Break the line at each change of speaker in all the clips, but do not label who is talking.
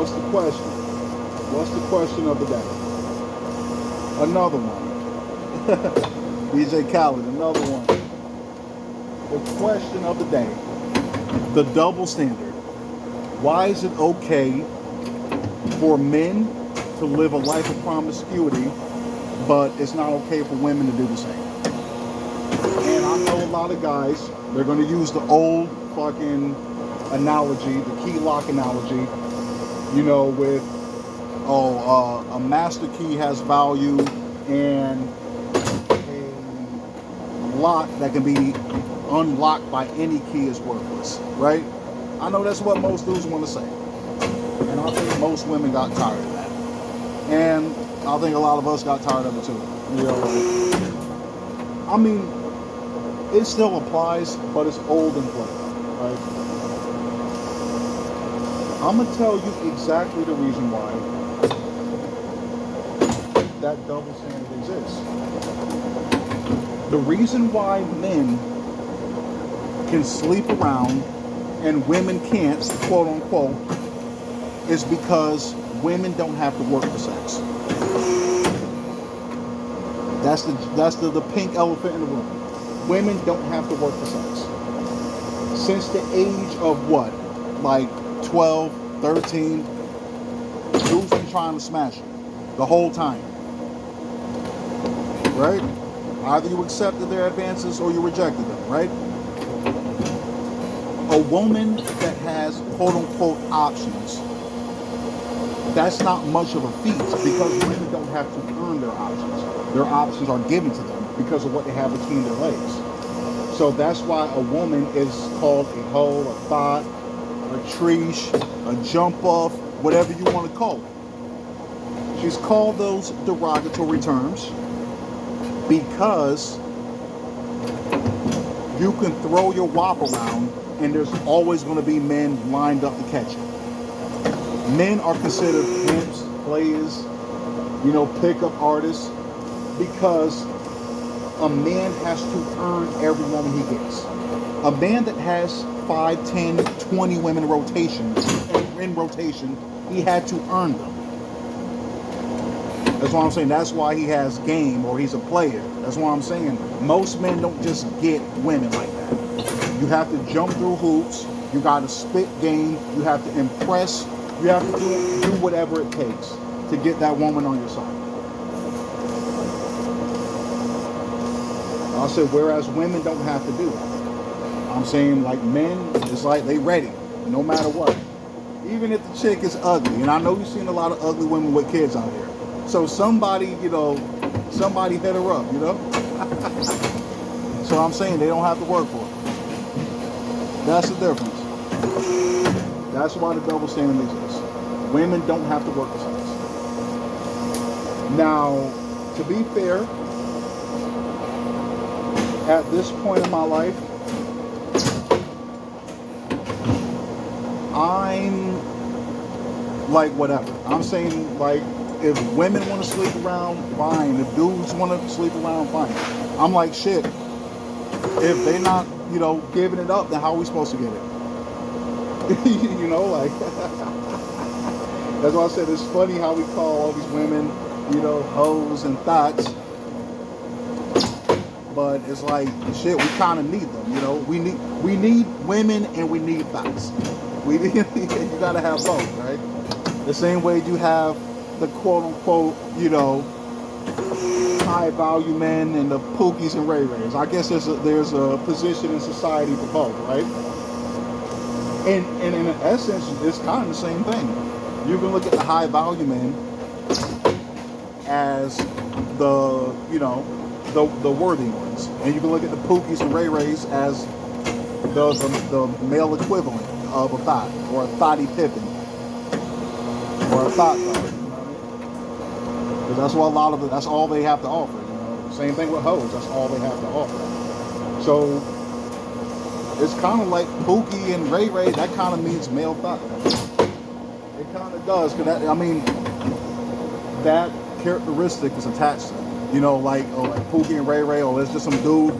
what's the question? What's the question of the day? Another one. DJ Khaled, another one. The question of the day. The double standard. Why is it okay for men to live a life of promiscuity, but it's not okay for women to do the same? And I know a lot of guys, they're going to use the old fucking analogy, the key lock analogy, you know, with, a master key has value and a lock that can be unlocked by any key is worthless, right? I know that's what most dudes want to say. And I think most women got tired of that. And I think a lot of us got tired of it too. You know, I mean, it still applies, but it's old and played, right? I'm going to tell you exactly the reason why that double standard exists. The reason why men can sleep around and women can't, quote unquote, is because women don't have to work for sex. That's the pink elephant in the room. Women don't have to work for sex. Since the age of what? Like 12, 13, dudes been trying to smash it the whole time. Right? Either you accepted their advances or you rejected them, right? A woman that has quote-unquote options, that's not much of a feat because women don't have to earn their options. Their options are given to them because of what they have between their legs. So that's why a woman is called a hoe, a thought, a treesh, a jump off, whatever you want to call it. She's called those derogatory terms because you can throw your wop around and there's always going to be men lined up to catch it. Men are considered pimps, players, you know, pickup artists, because a man has to earn every woman he gets. A man that has 5, 10, 20 women in rotation, he had to earn them. That's why I'm saying that's why he has game, or he's a player. That's why I'm saying most men don't just get women like that. You have to jump through hoops. You got to spit game. You have to impress. You have to do whatever it takes to get that woman on your side. I said, whereas women don't have to do that. I'm saying, like, men, it's like they ready, no matter what. Even if the chick is ugly, and I know you've seen a lot of ugly women with kids out here. So somebody hit her up, you know? So I'm saying they don't have to work for it. That's the difference. That's why the double standard exists. Women don't have to work for sex. Now, to be fair, at this point in my life, I'm like whatever. I'm saying, like, if women want to sleep around, fine. If dudes want to sleep around, fine. I'm like, shit. If they're not, you know, giving it up, then how are we supposed to get it? You know, like, that's why I said it's funny how we call all these women, you know, hoes and thoughts. But it's like, shit, we kind of need them, you know. We need women and we need thoughts. You gotta have both, right? The same way you have the quote-unquote, you know, high-value men and the pookies and ray-rays. I guess there's a position in society for both, right? And in essence, it's kind of the same thing. You can look at the high-value men as the, you know, the worthy ones, and you can look at the pookies and ray-rays as the male equivalent of a thought, or a thotty pippin, or a thought dog. Because that's what a lot of it, that's all they have to offer. You know? Same thing with hoes, that's all they have to offer. So it's kind of like Pookie and Ray Ray, that kind of means male thought. It kind of does, because I mean, that characteristic is attached to it. You know, like Pookie and Ray Ray, it's just some dude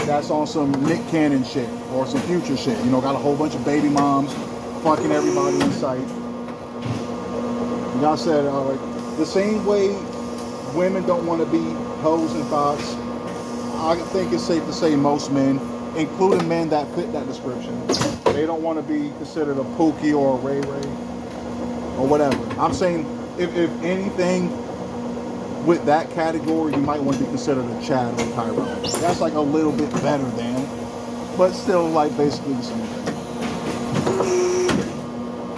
that's on some Nick Cannon shit or some Future shit. You know, got a whole bunch of baby moms, fucking everybody in sight. Like I said, the same way women don't want to be hoes and thoughts, I think it's safe to say most men, including men that fit that description, they don't want to be considered a Pookie or a Ray Ray or whatever. I'm saying, if anything, with that category, you might want to be considered a Chad or Tyrone. That's like a little bit better than, but still like basically the same thing.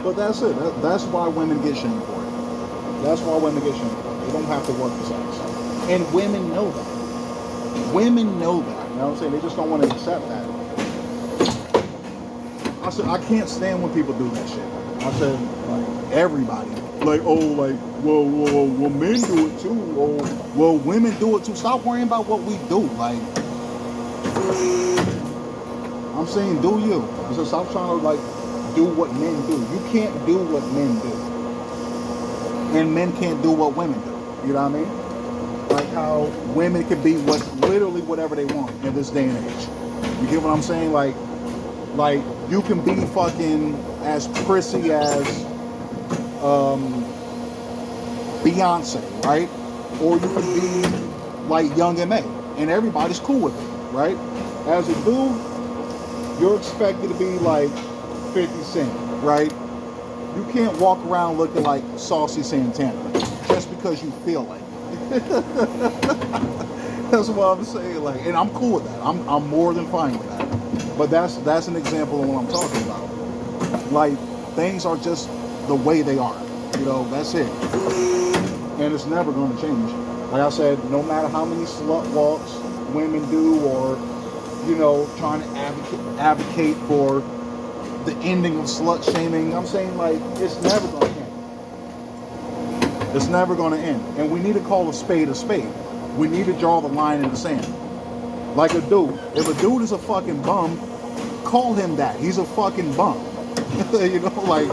But that's it. That's why women get shamed for it. That's why women get shamed for it. They don't have to work for sex. And women know that. Women know that. You know what I'm saying? They just don't want to accept that. I said, I can't stand when people do that shit. I said, like, everybody. Like, oh, like, well, men do it too. Oh, well, women do it too. Stop worrying about what we do. Like, I'm saying, do you? So stop trying to, like, do what men do. You can't do what men do. And men can't do what women do. You know what I mean? Like how women can be literally whatever they want in this day and age. You get what I'm saying? Like you can be fucking as prissy as Beyonce, right? Or you can be like Young M.A. and everybody's cool with it, right? As a dude, you're expected to be like 50 Cent, right? You can't walk around looking like Saucy Santana just because you feel like it. That's what I'm saying. Like, and I'm cool with that. I'm more than fine with that. But that's an example of what I'm talking about. Like, things are just the way they are. You know, that's it. And it's never going to change. Like I said, no matter how many slut walks women do, or, you know, trying to advocate for the ending of slut shaming, I'm saying, like, it's never going to end. It's never going to end. And we need to call a spade a spade. We need to draw the line in the sand. Like a dude. If a dude is a fucking bum, call him that. He's a fucking bum. You know, like,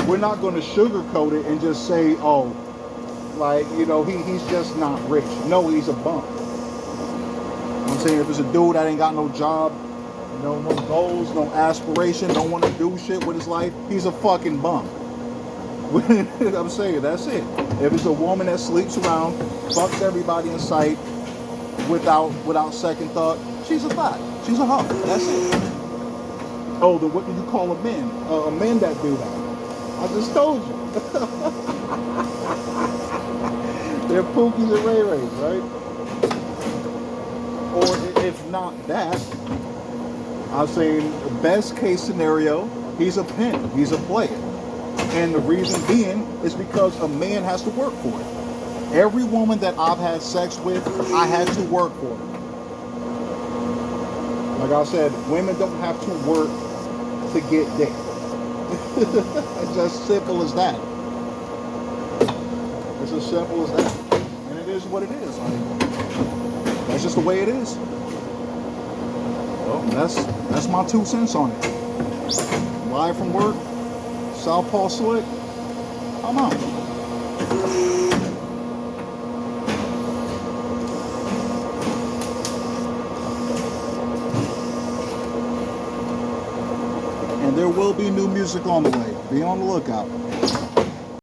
we're not going to sugarcoat it and just say, oh, like, you know, he's just not rich. No, he's a bum. I'm saying, if it's a dude that ain't got no job, no goals, no aspiration, don't want to do shit with his life, he's a fucking bum. I'm saying, that's it. If it's a woman that sleeps around, fucks everybody in sight without second thought, she's a thought. She's a hoe. That's it. Oh, then what do you call a man? A man that do that? I just told you. They're Pookies and Ray Rays, right? Or if not that, I'm saying best case scenario, he's a pimp, he's a player. And the reason being is because a man has to work for it. Every woman that I've had sex with, I had to work for it. Like I said, women don't have to work to get dick. It's as simple as that. It's as simple as that. And it is what it is. Like, that's just the way it is. Well, that's my 2 cents on it. Live from work, Southpaw Slick, I'm out. And there will be new music on the way. Be on the lookout.